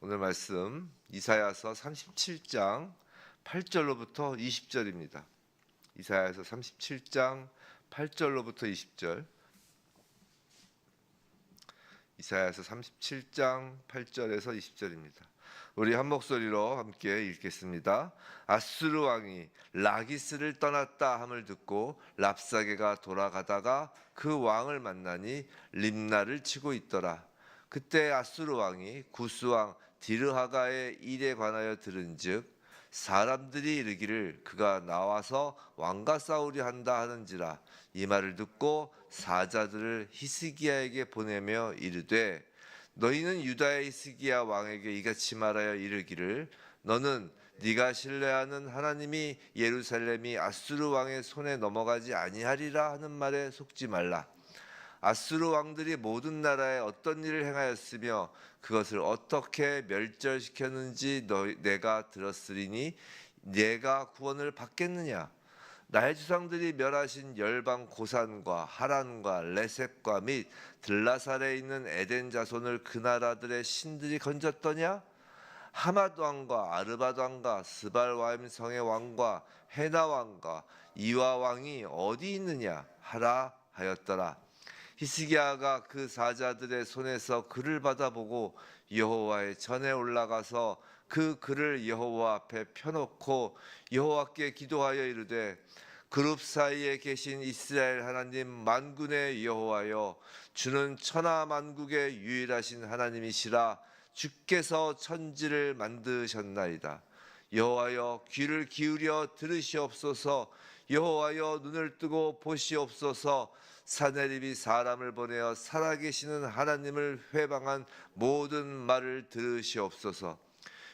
오늘 말씀 이사야서 37장 8절로부터 20절입니다. 이사야서 37장 8절로부터 20절. 이사야서 37장 8절에서 20절입니다. 우리 한 목소리로 함께 읽겠습니다. 아수르 왕이 라기스를 떠났다 함을 듣고 랍사게가 돌아가다가 그 왕을 만나니 림나를 치고 있더라. 그때 아수르 왕이 구스 왕 디르하가의 일에 관하여 들은즉 사람들이 이르기를 그가 나와서 왕과 싸우려 한다 하는지라. 이 말을 듣고 사자들을 히스기야에게 보내며 이르되 너희는 유다의 히스기야 왕에게 이같이 말하여 이르기를 너는 네가 신뢰하는 하나님이 예루살렘이 아수르 왕의 손에 넘어가지 아니하리라 하는 말에 속지 말라. 아수르 왕들이 모든 나라에 어떤 일을 행하였으며 그것을 어떻게 멸절시켰는지 내가 들었으리니 내가 구원을 받겠느냐. 나의 주상들이 멸하신 열방 고산과 하란과 레셉과 및 들라살에 있는 에덴 자손을 그 나라들의 신들이 건졌더냐. 하맛 왕과 아르밧 왕과 스발와임 성의 왕과 헤나 왕과 이와 왕이 어디 있느냐 하라 하였더라. 히스기야가 그 사자들의 손에서 글을 받아보고 여호와의 전에 올라가서 그 글을 여호와 앞에 펴놓고 여호와께 기도하여 이르되 그룹 사이에 계신 이스라엘 하나님 만군의 여호와여, 주는 천하 만국의 유일하신 하나님이시라. 주께서 천지를 만드셨나이다. 여호와여, 귀를 기울여 들으시옵소서. 여호와여, 눈을 뜨고 보시옵소서. 사내립이 사람을 보내어 살아계시는 하나님을 회방한 모든 말을 들으시옵소서.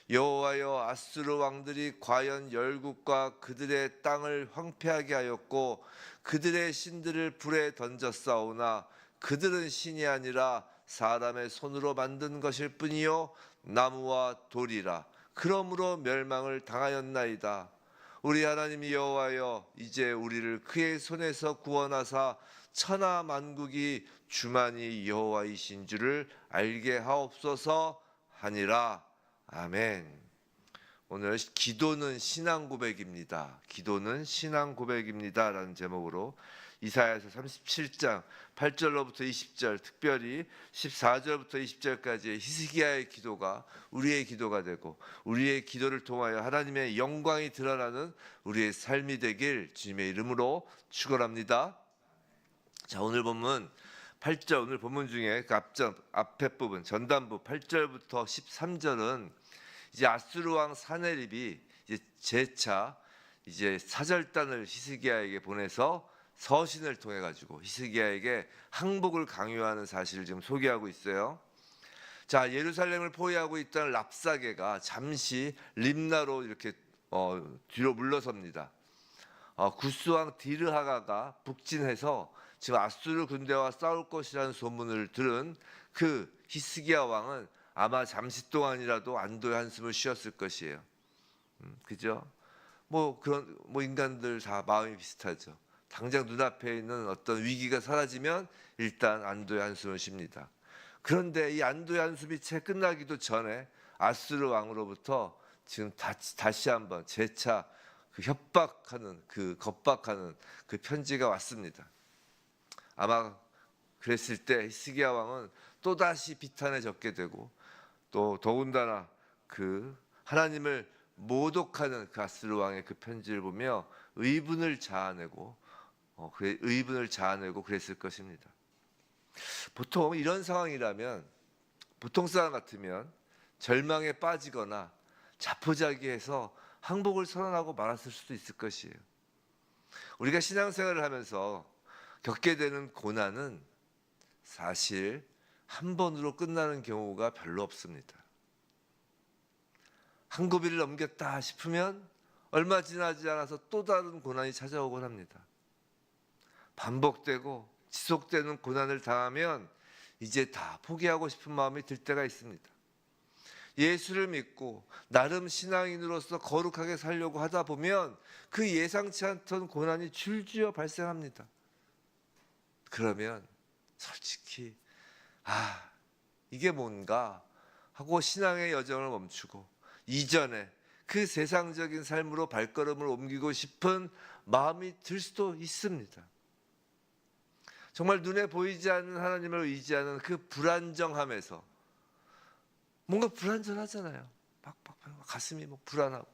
여호와여, 아수르 왕들이 과연 열국과 그들의 땅을 황폐하게 하였고 그들의 신들을 불에 던졌사오나 그들은 신이 아니라 사람의 손으로 만든 것일 뿐이요 나무와 돌이라. 그러므로 멸망을 당하였나이다. 우리 하나님 여호와여, 이제 우리를 그의 손에서 구원하사 천하 만국이 주만이 여호와이신 줄을 알게 하옵소서 하니라. 아멘. 오늘 기도는 신앙 고백입니다. 기도는 신앙 고백입니다 라는 제목으로 이사야서 37장 8절로부터 20절, 특별히 14절부터 20절까지의 히스기야의 기도가 우리의 기도가 되고 우리의 기도를 통하여 하나님의 영광이 드러나는 우리의 삶이 되길 주님의 이름으로 축원합니다. 자, 오늘 본문 8절, 오늘 본문 중에 그 앞에 부분 전단부 8절부터 13절은 이제 아수르 왕 사네립이 이제 재차 이제 사절단을 히스기야에게 보내서 서신을 통해 가지고 히스기야에게 항복을 강요하는 사실을 지금 소개하고 있어요. 자, 예루살렘을 포위하고 있던 랍사게가 잠시 림나로 이렇게 뒤로 물러섭니다. 구스 왕 디르하가가 북진해서 지금 아수르 군대와 싸울 것이라는 소문을 들은 그 히스기야 왕은 아마 잠시 동안이라도 안도의 한숨을 쉬었을 것이에요. 그죠? 그런 인간들 다 마음이 비슷하죠. 당장 눈앞에 있는 어떤 위기가 사라지면 일단 안도의 한숨을 쉽니다. 그런데 이 안도의 한숨이 채 끝나기도 전에 아수르 왕으로부터 지금 다시 한번 재차 그 협박하는 겁박하는 그 편지가 왔습니다. 아마 그랬을 때 히스기야 왕은 또다시 비탄에 젖게 되고 또 더군다나 그 하나님을 모독하는 그 아수르 왕의 그 편지를 보며 의분을 자아내고 그랬을 것입니다. 보통 이런 상황이라면 보통 사람 같으면 절망에 빠지거나 자포자기해서 항복을 선언하고 말았을 수도 있을 것이에요. 우리가 신앙생활을 하면서 겪게 되는 고난은 사실 한 번으로 끝나는 경우가 별로 없습니다. 한 고비를 넘겼다 싶으면 얼마 지나지 않아서 또 다른 고난이 찾아오곤 합니다. 반복되고 지속되는 고난을 당하면 이제 다 포기하고 싶은 마음이 들 때가 있습니다. 예수를 믿고 나름 신앙인으로서 거룩하게 살려고 하다 보면 그 예상치 않던 고난이 줄지어 발생합니다. 그러면 솔직히 이게 뭔가 하고 신앙의 여정을 멈추고 이전에 그 세상적인 삶으로 발걸음을 옮기고 싶은 마음이 들 수도 있습니다. 정말 눈에 보이지 않는 하나님을 의지하는 그 불안정함에서 뭔가 불안전하잖아요. 막 가슴이 막 불안하고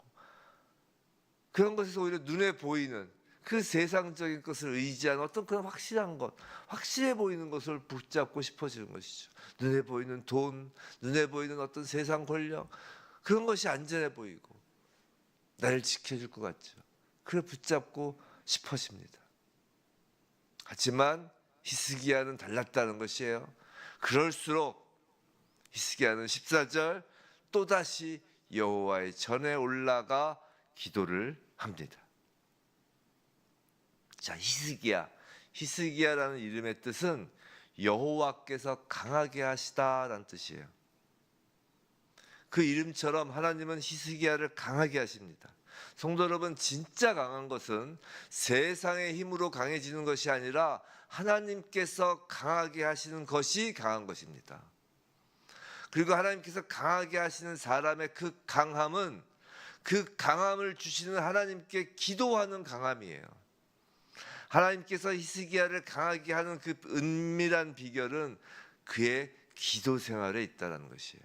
그런 것에서 오히려 눈에 보이는 그 세상적인 것을 의지하는 어떤 그런 확실한 것, 확실해 보이는 것을 붙잡고 싶어지는 것이죠. 눈에 보이는 돈, 눈에 보이는 어떤 세상 권력, 그런 것이 안전해 보이고 나를 지켜줄 것 같죠. 그걸 붙잡고 싶어집니다. 하지만 히스기야는 달랐다는 것이에요. 그럴수록 히스기야는 14절 또다시 여호와의 전에 올라가 기도를 합니다. 자, 히스기야라는 이름의 뜻은 여호와께서 강하게 하시다라는 뜻이에요. 그 이름처럼 하나님은 히스기야를 강하게 하십니다. 성도 여러분, 진짜 강한 것은 세상의 힘으로 강해지는 것이 아니라 하나님께서 강하게 하시는 것이 강한 것입니다. 그리고 하나님께서 강하게 하시는 사람의 그 강함은 그 강함을 주시는 하나님께 기도하는 강함이에요. 하나님께서 히스기야를 강하게 하는 그 은밀한 비결은 그의 기도 생활에 있다는 것이에요.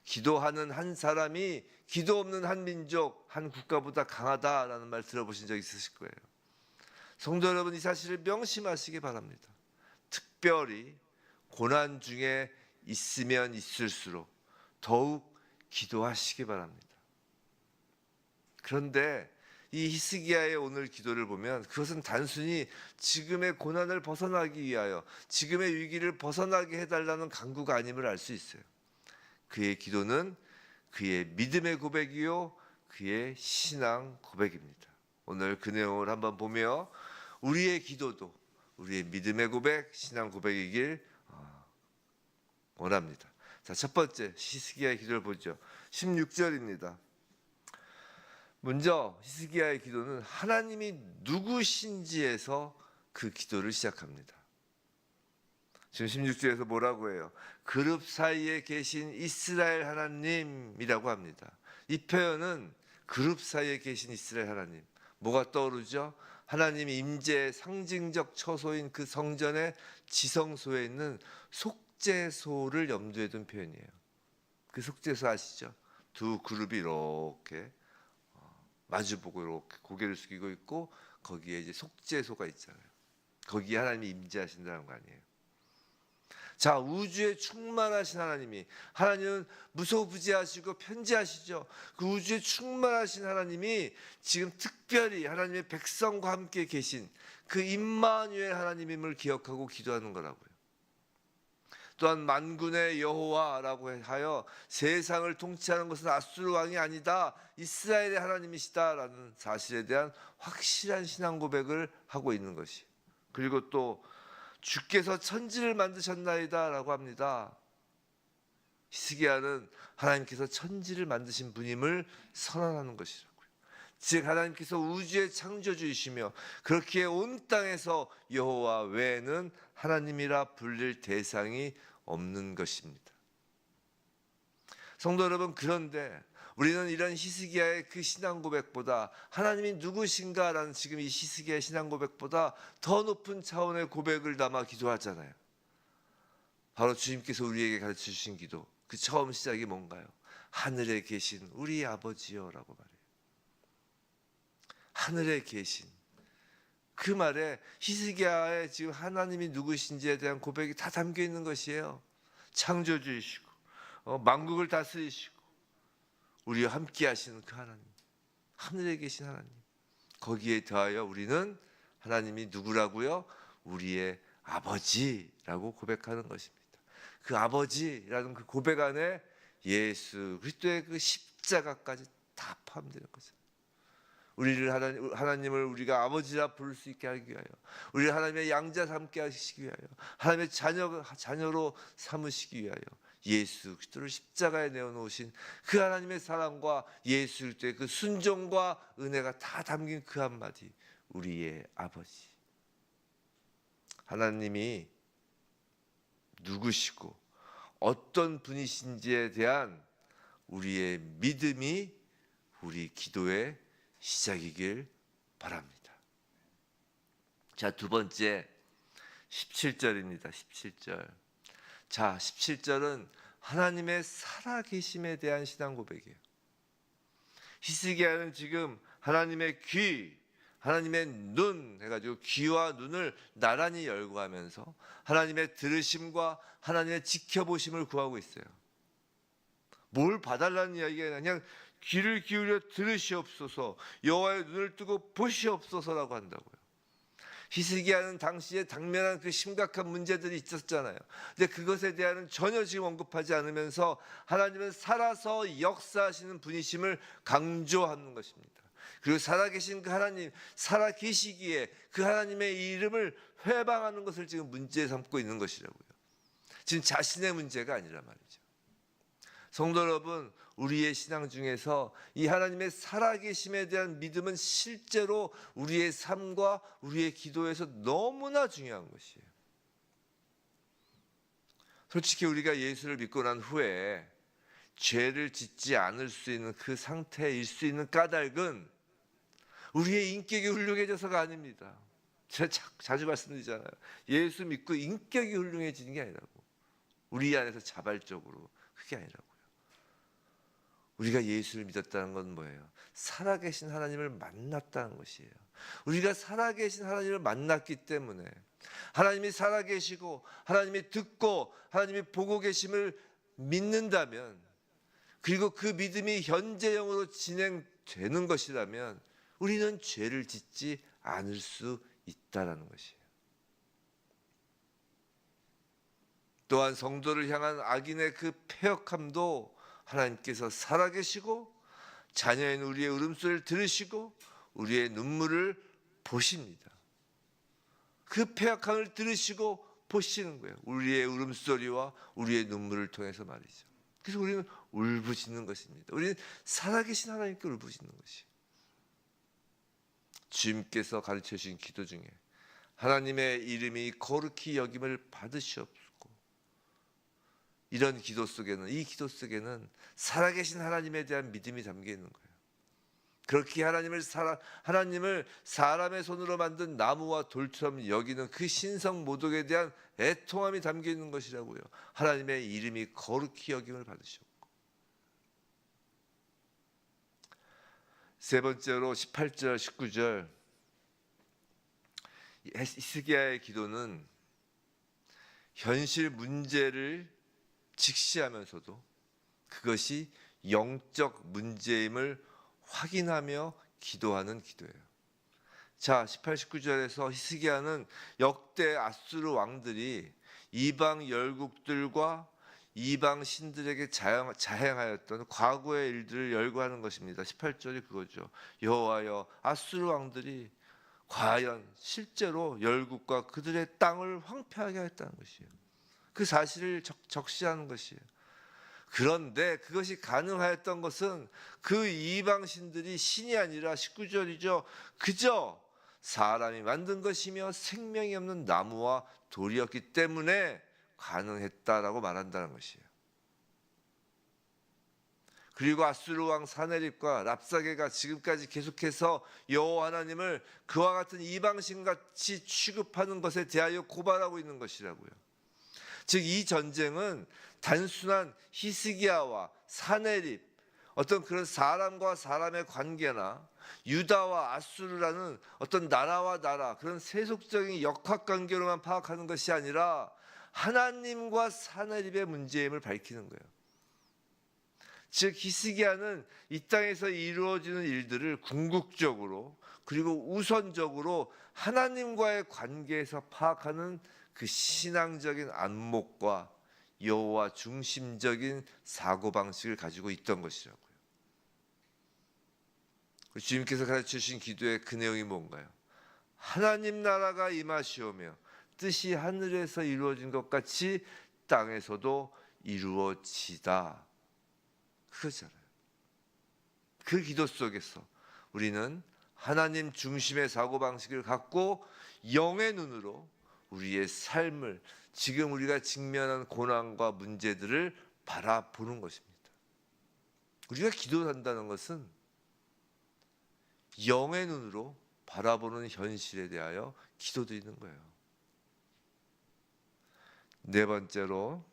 기도하는 한 사람이 기도 없는 한 민족, 한 국가보다 강하다라는 말 들어보신 적 있으실 거예요. 성도 여러분, 이 사실을 명심하시기 바랍니다. 특별히 고난 중에 있으면 있을수록 더욱 기도하시기 바랍니다. 그런데 이 히스기야의 오늘 기도를 보면 그것은 단순히 지금의 고난을 벗어나기 위하여 지금의 위기를 벗어나게 해달라는 간구가 아님을 알 수 있어요. 그의 기도는 그의 믿음의 고백이요 그의 신앙 고백입니다. 오늘 그 내용을 한번 보며 우리의 기도도 우리의 믿음의 고백, 신앙 고백이길 원합니다. 자, 첫 번째 히스기야의 기도를 보죠. 16절입니다. 먼저 히스기야의 기도는 하나님이 누구신지에서 그 기도를 시작합니다. 지금 16절에서 뭐라고 해요? 그룹 사이에 계신 이스라엘 하나님이라고 합니다. 이 표현은 그룹 사이에 계신 이스라엘 하나님. 뭐가 떠오르죠? 하나님의 임재의 상징적 처소인 그 성전의 지성소에 있는 속죄소를 염두에 둔 표현이에요. 그 속죄소 아시죠? 두 그룹이 이렇게 마주보고 이렇게 고개를 숙이고 있고 거기에 이제 속죄소가 있잖아요. 거기에 하나님이 임재하신다는 거 아니에요. 자, 우주에 충만하신 하나님은 무소부지하시고 편지하시죠. 그 우주에 충만하신 하나님이 지금 특별히 하나님의 백성과 함께 계신 그 임마누엘 하나님임을 기억하고 기도하는 거라고요. 또한 만군의 여호와라고 하여 세상을 통치하는 것은 아수르 왕이 아니다, 이스라엘의 하나님이시다라는 사실에 대한 확실한 신앙 고백을 하고 있는 것이. 그리고 또 주께서 천지를 만드셨나이다 라고 합니다. 히스기야는 하나님께서 천지를 만드신 분임을 선언하는 것이라고요. 즉 하나님께서 우주의 창조주이시며 그렇기에 온 땅에서 여호와 외에는 하나님이라 불릴 대상이 없는 것입니다. 성도 여러분, 그런데 우리는 이런 히스기야의 그 신앙 고백보다 하나님이 누구신가라는 지금 이 히스기야의 신앙 고백보다 더 높은 차원의 고백을 담아 기도하잖아요. 바로 주님께서 우리에게 가르쳐 주신 기도, 그 처음 시작이 뭔가요? 하늘에 계신 우리 아버지요 라고 말해요. 하늘에 계신 그 말에 히스기야의 지금 하나님이 누구신지에 대한 고백이 다 담겨 있는 것이에요. 창조주이시고 만국을 다스리시고 우리와 함께 하시는 그 하나님, 하늘에 계신 하나님, 거기에 더하여 우리는 하나님이 누구라고요? 우리의 아버지라고 고백하는 것입니다. 그 아버지라는 그 고백 안에 예수 그리스도의 그 십자가까지 다 포함되는 거죠. 하나님을 우리가 아버지라 부를 수 있게 하기 위하여, 우리를 하나님의 양자 삼게 하시기 위하여, 하나님의 자녀로 삼으시기 위하여 예수 그리스도를 십자가에 내어놓으신 그 하나님의 사랑과 예수 그리스도의 그 순종과 은혜가 다 담긴 그 한마디, 우리의 아버지. 하나님이 누구시고 어떤 분이신지에 대한 우리의 믿음이 우리 기도의 시작이길 바랍니다. 자, 두 번째 17절입니다. 17절. 자, 17절은 하나님의 살아계심에 대한 신앙 고백이에요. 히스기야는 지금 하나님의 귀, 하나님의 눈 해가지고 귀와 눈을 나란히 열고 하면서 하나님의 들으심과 하나님의 지켜보심을 구하고 있어요. 뭘 봐달라는 이야기가 그냥 귀를 기울여 들으시옵소서, 여호와의 눈을 뜨고 보시옵소서라고 한다고요. 히스기야는 당시에 당면한 그 심각한 문제들이 있었잖아요. 근데 그것에 대한은 전혀 지금 언급하지 않으면서 하나님은 살아서 역사하시는 분이심을 강조하는 것입니다. 그리고 살아계신 그 하나님, 살아계시기에 그 하나님의 이름을 회방하는 것을 지금 문제 삼고 있는 것이라고요. 지금 자신의 문제가 아니란 말이죠. 성도 여러분, 우리의 신앙 중에서 이 하나님의 살아계심에 대한 믿음은 실제로 우리의 삶과 우리의 기도에서 너무나 중요한 것이에요. 솔직히 우리가 예수를 믿고 난 후에 죄를 짓지 않을 수 있는 그 상태일 수 있는 까닭은 우리의 인격이 훌륭해져서가 아닙니다. 제가 자주 말씀드리잖아요. 예수 믿고 인격이 훌륭해지는 게 아니라고. 우리 안에서 자발적으로. 그게 아니라고요. 우리가 예수를 믿었다는 건 뭐예요? 살아계신 하나님을 만났다는 것이에요. 우리가 살아계신 하나님을 만났기 때문에 하나님이 살아계시고 하나님이 듣고 하나님이 보고 계심을 믿는다면, 그리고 그 믿음이 현재형으로 진행되는 것이라면 우리는 죄를 짓지 않을 수 있다는 것이에요. 또한 성도를 향한 악인의 그 패역함도 하나님께서 살아계시고 자녀인 우리의 울음소리를 들으시고 우리의 눈물을 보십니다. 그 패역함을 들으시고 보시는 거예요. 우리의 울음소리와 우리의 눈물을 통해서 말이죠. 그래서 우리는 울부짖는 것입니다. 우리는 살아계신 하나님께 울부짖는 것이에요. 주님께서 가르쳐 주신 기도 중에 하나님의 이름이 거룩히 여김을 받으시옵소서, 이런 기도 속에는, 이 기도 속에는 살아계신 하나님에 대한 믿음이 담겨 있는 거예요. 그렇게 하나님을 사람의 손으로 만든 나무와 돌처럼 여기는 그 신성 모독에 대한 애통함이 담겨 있는 것이라고요. 하나님의 이름이 거룩히 여김을 받으셨고. 세 번째로 18절 19절 히스기야의 기도는 현실 문제를 직시하면서도 그것이 영적 문제임을 확인하며 기도하는 기도예요. 자, 18, 19절에서 히스기야는 역대 아수르 왕들이 이방 열국들과 이방 신들에게 자행하였던 과거의 일들을 열거하는 것입니다. 18절이 그거죠. 여호와여, 아수르 왕들이 과연 실제로 열국과 그들의 땅을 황폐하게 하였다는 것이에요. 그 사실을 적시하는 것이에요. 그런데 그것이 가능하였던 것은 그 이방신들이 신이 아니라 19절이죠. 그저 사람이 만든 것이며 생명이 없는 나무와 돌이었기 때문에 가능했다라고 말한다는 것이에요. 그리고 아수르 왕 사네립과 랍사게가 지금까지 계속해서 여호와 하나님을 그와 같은 이방신같이 취급하는 것에 대하여 고발하고 있는 것이라고요. 즉 이 전쟁은 단순한 히스기야와 사네립, 어떤 그런 사람과 사람의 관계나 유다와 아수르라는 어떤 나라와 나라, 그런 세속적인 역학관계로만 파악하는 것이 아니라 하나님과 사네립의 문제임을 밝히는 거예요. 즉 히스기야는 이 땅에서 이루어지는 일들을 궁극적으로 그리고 우선적으로 하나님과의 관계에서 파악하는 그 신앙적인 안목과 여호와 중심적인 사고방식을 가지고 있던 것이라고요. 주님께서 가르쳐주신 기도의 그 내용이 뭔가요? 하나님 나라가 임하시오며 뜻이 하늘에서 이루어진 것 같이 땅에서도 이루어지다. 그거잖아요. 그 기도 속에서 우리는 하나님 중심의 사고방식을 갖고 영의 눈으로 우리의 삶을, 지금 우리가 직면한 고난과 문제들을 바라보는 것입니다. 우리가 기도한다는 것은 영의 눈으로 바라보는 현실에 대하여 기도드리는 거예요. 네 번째로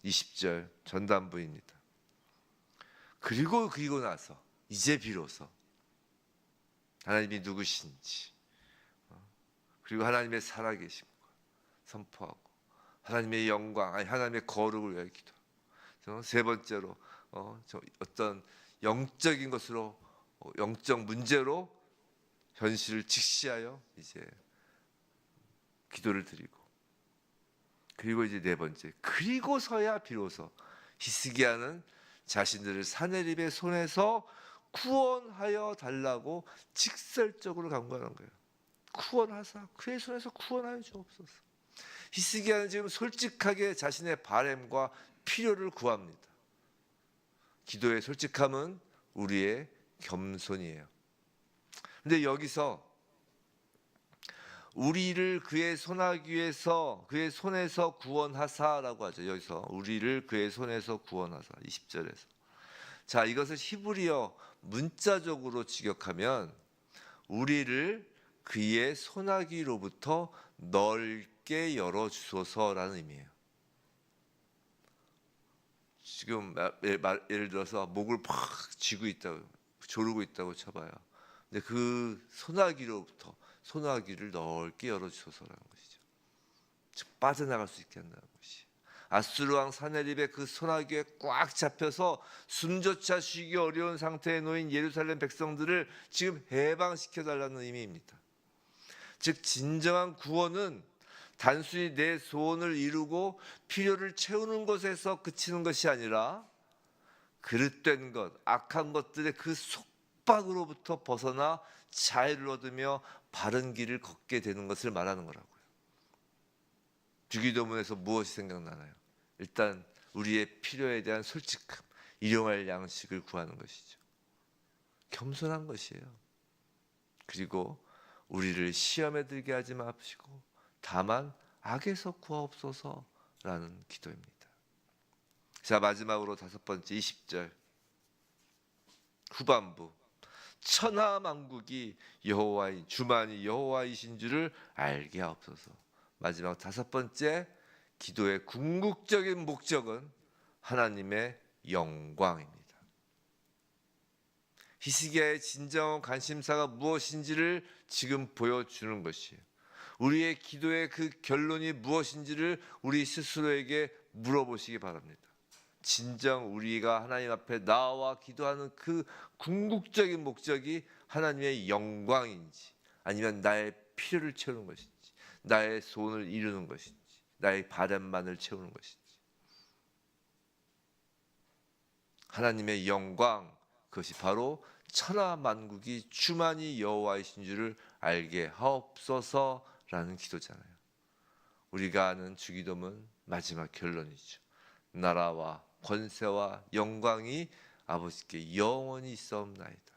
20절 전단부입니다. 그리고 나서 이제 비로소 하나님이 누구신지, 그리고 하나님의 살아계심과 선포하고 하나님의 영광, 하나님의 거룩을 위하여 기도. 세 번째로 어떤 영적인 것으로, 영적 문제로 현실을 직시하여 이제 기도를 드리고, 그리고 이제 네 번째, 그리고서야 비로소 히스기야는 자신들을 사내립의 손에서 구원하여 달라고 직설적으로 간구하는 거예요. 구원하사 그의 손에서 구원하여 주옵소서. 히스기야는 지금 솔직하게 자신의 바램과 필요를 구합니다. 기도의 솔직함은 우리의 겸손이에요. 근데 여기서 우리를 그의 손아귀에서, 그의 손에서 구원하사라고 하죠. 여기서 우리를 그의 손에서 구원하사, 20절에서. 자, 이것을 히브리어 문자적으로 직역하면 우리를 그의 손아귀로부터 넓게 열어주소서라는 의미예요. 지금 예를 들어서 목을 팍 쥐고 있다고, 조르고 있다고 쳐봐요. 근데 그 손아귀로부터 손아귀를 넓게 열어주소서라는 것이죠. 즉 빠져나갈 수 있게 한다는 것이. 아수르 왕 사네립의 그 손아귀에 꽉 잡혀서 숨조차 쉬기 어려운 상태에 놓인 예루살렘 백성들을 지금 해방시켜달라는 의미입니다. 즉 진정한 구원은 단순히 내 소원을 이루고 필요를 채우는 것에서 그치는 것이 아니라 그릇된 것, 악한 것들의 그 속박으로부터 벗어나 자유를 얻으며 바른 길을 걷게 되는 것을 말하는 거라고요. 주기도문에서 무엇이 생각나나요? 일단 우리의 필요에 대한 솔직함, 일용할 양식을 구하는 것이죠. 겸손한 것이에요. 그리고 우리를 시험에 들게 하지 마시고 다만 악에서 구하옵소서라는 기도입니다. 자, 마지막으로 다섯 번째 20절 후반부, 천하만국이 여호와인, 주만이 여호와이신 줄을 알게 하옵소서. 마지막 다섯 번째 기도의 궁극적인 목적은 하나님의 영광입니다. 히스기야의 진정한 관심사가 무엇인지를 지금 보여주는 것이에요. 우리의 기도의 그 결론이 무엇인지를 우리 스스로에게 물어보시기 바랍니다. 진정 우리가 하나님 앞에 나와 기도하는 그 궁극적인 목적이 하나님의 영광인지, 아니면 나의 필요를 채우는 것인지, 나의 소원을 이루는 것인지, 나의 바람만을 채우는 것인지. 하나님의 영광, 그것이 바로 천하만국이 주만이 여호와이신 줄을 알게 하옵소서라는 기도잖아요. 우리가 아는 주기도문 마지막 결론이죠. 나라와 권세와 영광이 아버지께 영원히 있사옵나이다.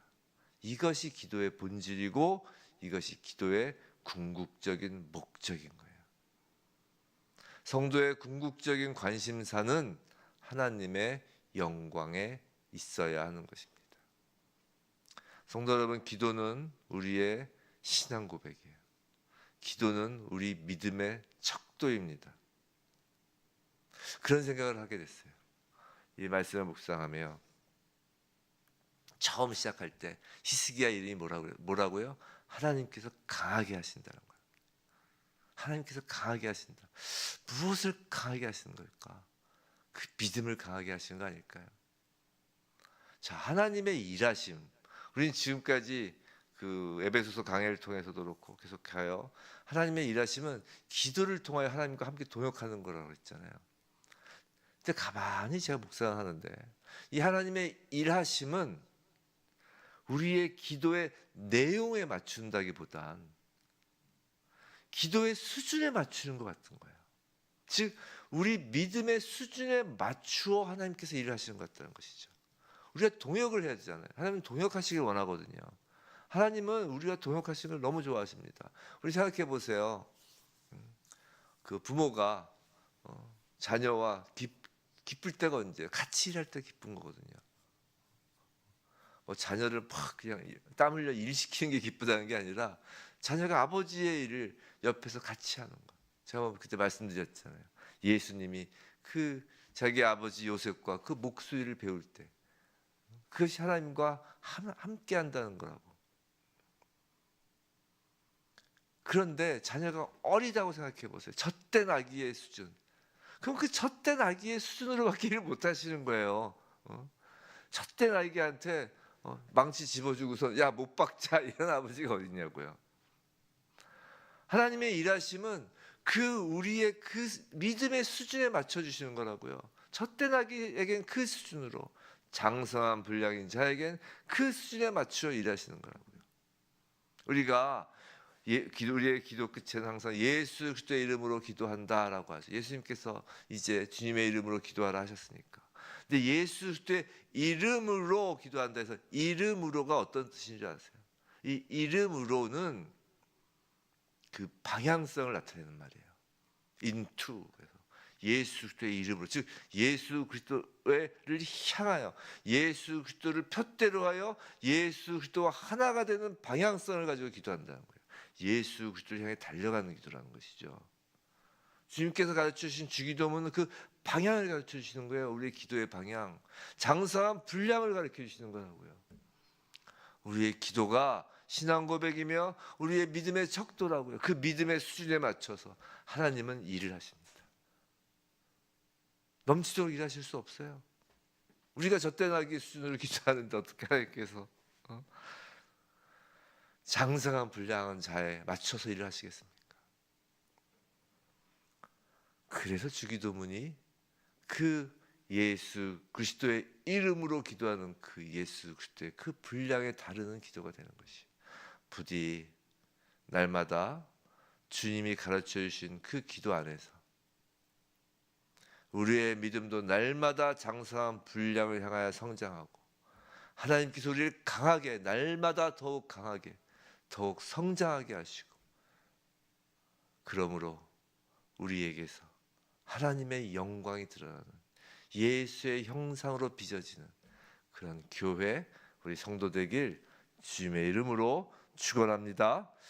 이것이 기도의 본질이고 이것이 기도의 궁극적인 목적인 거예요. 성도의 궁극적인 관심사는 하나님의 영광에 있어야 하는 것입니다. 성도 여러분, 기도는 우리의 신앙 고백이에요. 기도는 우리 믿음의 척도입니다. 그런 생각을 하게 됐어요. 이 말씀을 묵상하며 처음 시작할 때 히스기야 이름이 뭐라고요? 하나님께서 강하게 하신다는 거예요. 하나님께서 강하게 하신다. 무엇을 강하게 하시는 걸까? 그 믿음을 강하게 하시는 거 아닐까요? 자, 하나님의 일하심. 우리는 지금까지 그 에베소서 강해를 통해서도 그렇고 계속하여 하나님의 일하심은 기도를 통하여 하나님과 함께 동역하는 거라고 했잖아요. 근데 가만히 제가 묵상하는데 이 하나님의 일하심은 우리의 기도의 내용에 맞춘다기보단 기도의 수준에 맞추는 것 같은 거예요. 즉 우리 믿음의 수준에 맞추어 하나님께서 일을 하시는 것 같다는 것이죠. 우리가 동역을 해야 되잖아요. 하나님은 동역하시길 원하거든요. 하나님은 우리가 동역하시는 걸 너무 좋아하십니다. 우리 생각해 보세요. 그 부모가 자녀와 기쁠 때가 언제? 같이 일할 때 기쁜 거거든요. 뭐 자녀를 막 그냥 땀 흘려 일 시키는 게 기쁘다는 게 아니라 자녀가 아버지의 일을 옆에서 같이 하는 거. 제가 그때 말씀드렸잖아요. 예수님이 그 자기 아버지 요셉과 그 목수일을 배울 때 그것이 하나님과 함께 한다는 거라고. 그런데 자녀가 어리다고 생각해 보세요. 젖된 아기의 수준. 그럼 그 젖된 아기의 수준으로밖에 일을 못 하시는 거예요. 젖된 아기한테 망치 집어주고서 야 못 박자 이런 아버지가 어딨냐고요. 하나님의 일하심은 우리의 그 믿음의 수준에 맞춰 주시는 거라고요. 젖된 아기에겐 그 수준으로, 장성한 분량인 자에겐 그 수준에 맞추어 일하시는 거라고요. 우리가 우리의 기도 끝에는 항상 예수 그리스도의 이름으로 기도한다라고 하죠. 예수님께서 이제 주님의 이름으로 기도하라 하셨으니까. 근데 예수 그리스도의 이름으로 기도한다 해서 이름으로가 어떤 뜻인 줄 아세요? 이 이름으로는 그 방향성을 나타내는 말이에요. into. 그래서 예수 그리스도의 이름으로, 즉 예수 그리스도를 향하여, 예수 그리스도를 표대로 하여 예수 그리스도와 하나가 되는 방향성을 가지고 기도한다는 거예요. 예수 그리스도를 향해 달려가는 기도라는 것이죠. 주님께서 가르쳐 주신 주기도문은 그 방향을 가르쳐 주시는 거예요. 우리의 기도의 방향, 장성한 분량을 가르쳐 주시는 거라고요. 우리의 기도가 신앙 고백이며 우리의 믿음의 척도라고요. 그 믿음의 수준에 맞춰서 하나님은 일을 하십니다. 넘치도록 일하실 수 없어요. 우리가 젖된 아기 수준으로 기도하는데 어떻게 하나님께서 장성한 분량한 자에 맞춰서 일을 하시겠습니까? 그래서 주기도문이 그 예수 그리스도의 이름으로 기도하는 그 예수 그리스도의 그 분량에 다르는 기도가 되는 것이, 부디 날마다 주님이 가르쳐 주신 그 기도 안에서 우리의 믿음도 날마다 장성한 분량을 향하여 성장하고, 하나님께서 우리를 강하게, 날마다 더욱 강하게, 더욱 성장하게 하시고, 그러므로 우리에게서 하나님의 영광이 드러나는 예수의 형상으로 빚어지는 그런 교회, 우리 성도 되길 주님의 이름으로 축원합니다.